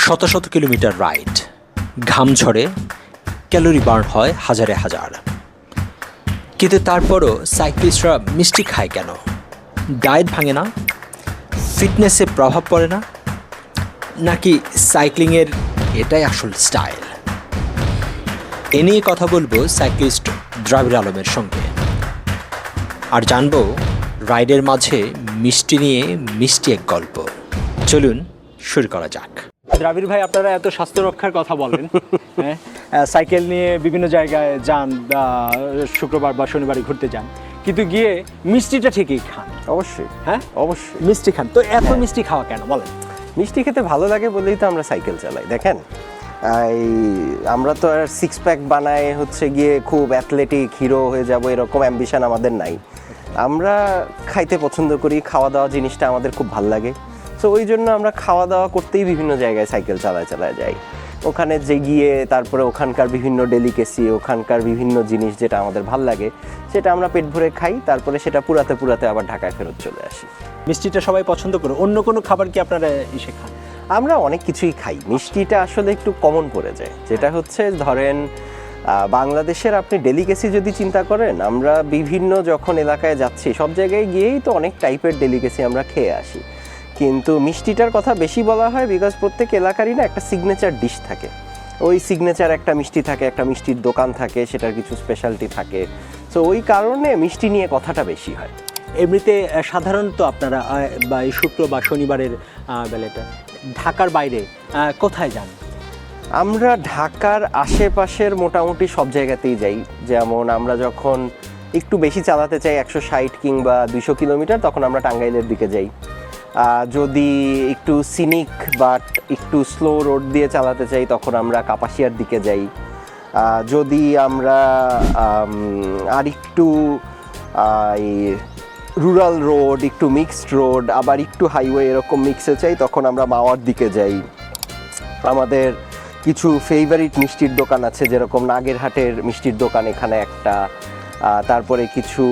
শত শত kilometre ride, ঘাম ঝরে, ক্যালোরি বার্ন হয় হাজারে হাজার। কিন্তু তারপরও সাইক্লিস্টরা মিষ্টি খায় কেন? ডায়েট ভাঙে না? ফিটনেসে প্রভাব পড়ে না? নাকি সাইক্লিংয়ের এটাই আসল স্টাইল? এ নিয়ে কথা বলবো সাইক্লিস্ট দ্রাবিড় আলমের সঙ্গে, আর জানবো রাইডের মাঝে মিষ্টি নিয়ে মিষ্টি এক গল্প। চলুন শুরু করা যাক। দ্রাবিড় ভাই, আপনারা এত স্বাস্থ্য রক্ষার কথা বলেন, হ্যাঁ, সাইকেল নিয়ে বিভিন্ন জায়গায় যান, শুক্রবার বা শনিবারে ঘুরতে যান, কিন্তু গিয়ে মিষ্টিটা ঠিকই খান। অবশ্যই, হ্যাঁ অবশ্যই মিষ্টি খান। তো এত মিষ্টি খাওয়া কেন বলেন? মিষ্টি খেতে ভালো লাগে বলেই তো আমরা সাইকেল চালাই। দেখেন, আমরা তো আর সিক্স প্যাক বানাই হচ্ছে গিয়ে খুব অ্যাথলেটিক হিরো হয়ে যাব এরকম অ্যাম্বিশন আমাদের নাই। আমরা খাইতে পছন্দ করি, খাওয়া দাওয়া জিনিসটা আমাদের খুব ভাল লাগে। সো ওই জন্য আমরা খাওয়া দাওয়া করতেই বিভিন্ন জায়গায় সাইকেল চালায় যাই। ওখানে যে গিয়ে তারপরে ওখানকার বিভিন্ন ডেলিকেসি, ওখানকার বিভিন্ন জিনিস যেটা আমাদের ভাল লাগে সেটা আমরা পেট ভরে খাই, তারপরে সেটা পুরাতে আবার ঢাকায় ফেরত চলে আসি। মিষ্টিটা সবাই পছন্দ করে, অন্য কোনো খাবার কি আপনারা এসে খান? আমরা অনেক কিছুই খাই, মিষ্টিটা আসলে একটু কমন পড়ে যায়। যেটা হচ্ছে ধরেন বাংলাদেশের আপনি ডেলিকেসি যদি চিন্তা করেন, আমরা বিভিন্ন যখন এলাকায় যাচ্ছি সব জায়গায় গিয়েই তো অনেক টাইপের ডেলিকেসি আমরা খেয়ে আসি, কিন্তু মিষ্টিটার কথা বেশি বলা হয় বিকজ প্রত্যেক এলাকারই না একটা সিগনেচার ডিশ থাকে। ওই সিগনেচার একটা মিষ্টি থাকে, একটা মিষ্টির দোকান থাকে, সেটার কিছু স্পেশালিটি থাকে। সো ওই কারণে মিষ্টি নিয়ে কথাটা বেশি হয়। এমনিতে সাধারণত আপনারা বা এই শুক্র বা শনিবারের বেলাটা ঢাকার বাইরে কোথায় যান? আমরা ঢাকার আশেপাশের মোটামুটি সব জায়গাতেই যাই। যেমন আমরা যখন একটু বেশি চালাতে চাই, 160 কিংবা 200 কিলোমিটার, তখন আমরা টাঙ্গাইলের দিকে যাই। যদি একটু সিনিক বাট একটু স্লো রোড দিয়ে চালাতে চাই তখন আমরা কাপাসিয়ার দিকে যাই। যদি আমরা আর একটু রুরাল রোড, একটু মিক্সড রোড, আবার একটু হাইওয়ে এরকম মিক্সে চাই, তখন আমরা মাওয়ার দিকে যাই। আমাদের কিছু ফেভারিট মিষ্টির দোকান আছে, যেরকম নাগেরহাটের মিষ্টির দোকান এখানে একটা, তারপরে কিছু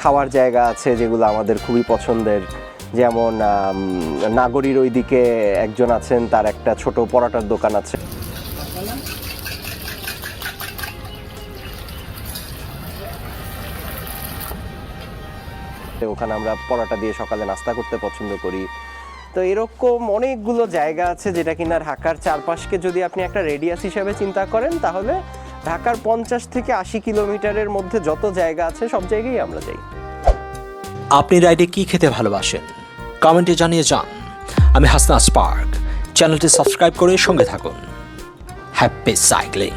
খাওয়ার জায়গা আছে যেগুলো আমাদের খুবই পছন্দের। যেমন নাগরীর ওইদিকে একজন আছেন, তার একটা ছোট পরোটার দোকান আছে। ওখানে আমরা পরোটা দিয়ে সকালে নাস্তা করতে পছন্দ করি। তো এরকম অনেকগুলো জায়গা আছে যেটা কিনা ঢাকার চারপাশকে যদি আপনি একটা রেডিয়াস হিসেবে চিন্তা করেন, তাহলে ঢাকার 50 থেকে 80 কিলোমিটারের মধ্যে যত জায়গা আছে সব জায়গায় আমরা যাই। আপনি রাইডে কি খেতে ভালোবাসেন? কমেন্টে জানিয়ে যান। আমি হাসনাত স্পার্ক, চ্যানেলটি সাবস্ক্রাইব করে সঙ্গে থাকুন। Happy cycling.